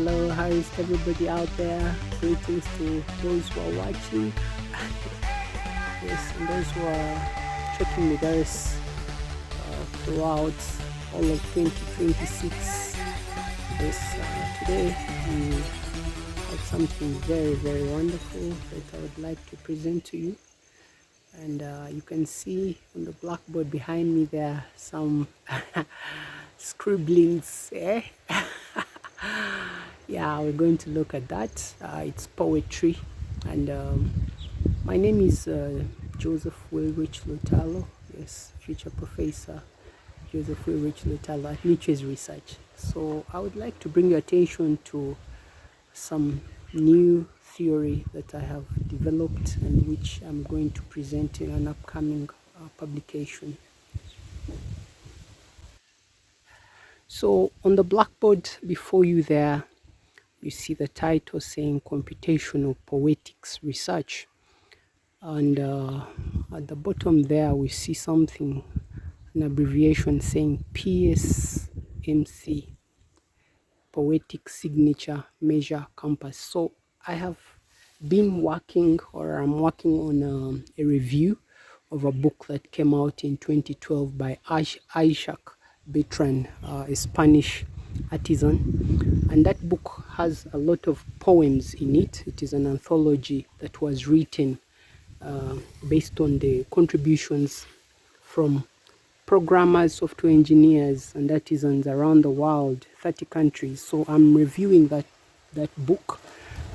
Hello, how is everybody out there? Greetings to those who are watching. Yes, and those who are checking with us throughout all of 2026. Yes, today we have something very, very wonderful that I would like to present to you. And you can see on the blackboard behind me there are some scribblings. Yeah, we're going to look at that. It's poetry. And my name is Joseph Willrich Lutalo. Yes, future professor Joseph Willrich Lutalo at Nietzsche's Research. So I would like to bring your attention to some new theory that I have developed and which I'm going to present in an upcoming publication. So on the blackboard before you there, you see the title saying Computational Poetics Research. And at the bottom there, we see something, an abbreviation saying PSMC, Poetic Signature Measure Compass. So I have been working, or I'm working on a review of a book that came out in 2012 by Ishac Bertran, a Spanish artisan, and that book has a lot of poems in it. It is an anthology that was written based on the contributions from programmers, software engineers, and artisans around the world, 30 countries. So I'm reviewing that book,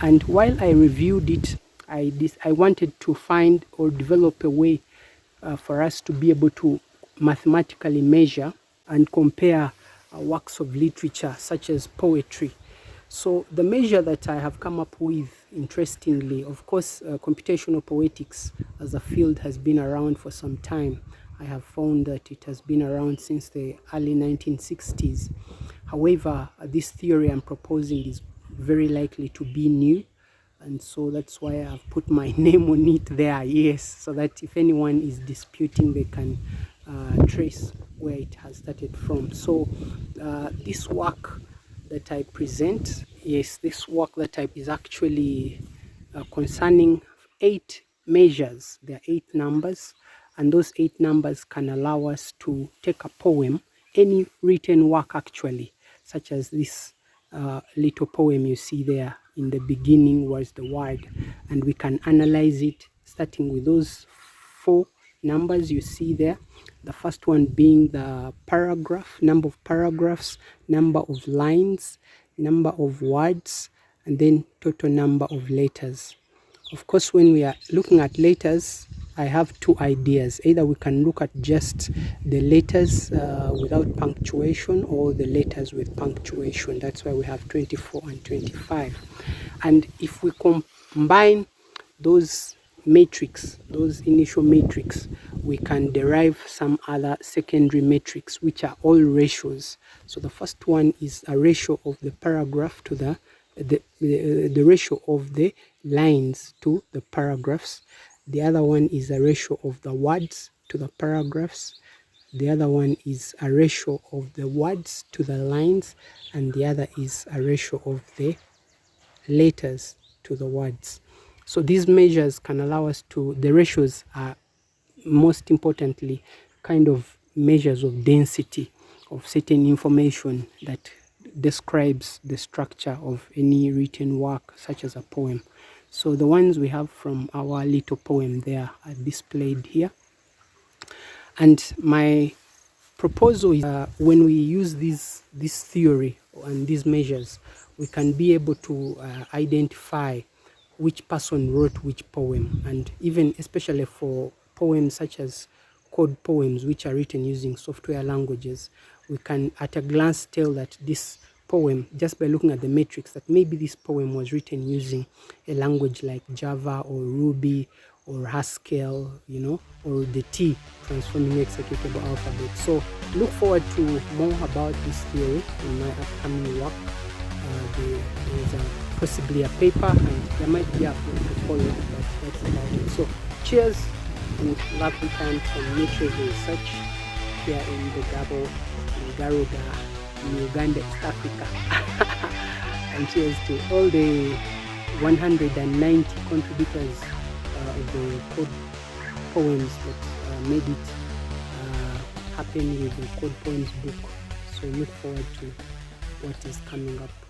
and while I reviewed it, I wanted to find or develop a way for us to be able to mathematically measure and compare works of literature such as poetry. So the measure that I have come up with, interestingly, of course, computational poetics as a field has been around for some time. I have found that it has been around since the early 1960s. However, this theory I'm proposing is very likely to be new, and so that's why I've put my name on it there, yes, so that if anyone is disputing, they can trace where it has started from. So this work that I present, yes, this work that is actually concerning 8 measures. There are 8 numbers, and those 8 numbers can allow us to take a poem, any written work actually, such as this little poem you see there. In the beginning was the word, and we can analyze it starting with those 4 numbers you see there. The first one being the paragraph, number of paragraphs, number of lines, number of words, and then total number of letters. Of course, when we are looking at letters, I have 2 ideas. Either we can look at just the letters without punctuation, or the letters with punctuation. That's why we have 24 and 25. And if we combine those matrix, those initial matrix, we can derive some other secondary matrix, which are all ratios. So the first one is a ratio of the paragraph to the ratio of the lines to the paragraphs. The other one is a ratio of the words to the paragraphs. The other one is a ratio of the words to the lines, and the other is a ratio of the letters to the words. So these measures can allow us to, the ratios are most importantly kind of measures of density of certain information that describes the structure of any written work, such as a poem. So the ones we have from our little poem there are displayed here. And my proposal is when we use this theory and these measures, we can be able to identify which person wrote which poem, and even especially for poems such as code poems, which are written using software languages, we can at a glance tell that this poem, just by looking at the matrix, that maybe this poem was written using a language like Java or Ruby or Haskell, you know, or the T, transforming executable alphabet. So look forward to more about this theory in my upcoming work. There is possibly a paper, and there might be a portfolio, but that's about it. So cheers and lovely time from Nietzsche's Research here in the Garuda in Uganda, East Africa. And cheers to all the 190 contributors of the code poems that made it happen with the code poems book. So look forward to what is coming up.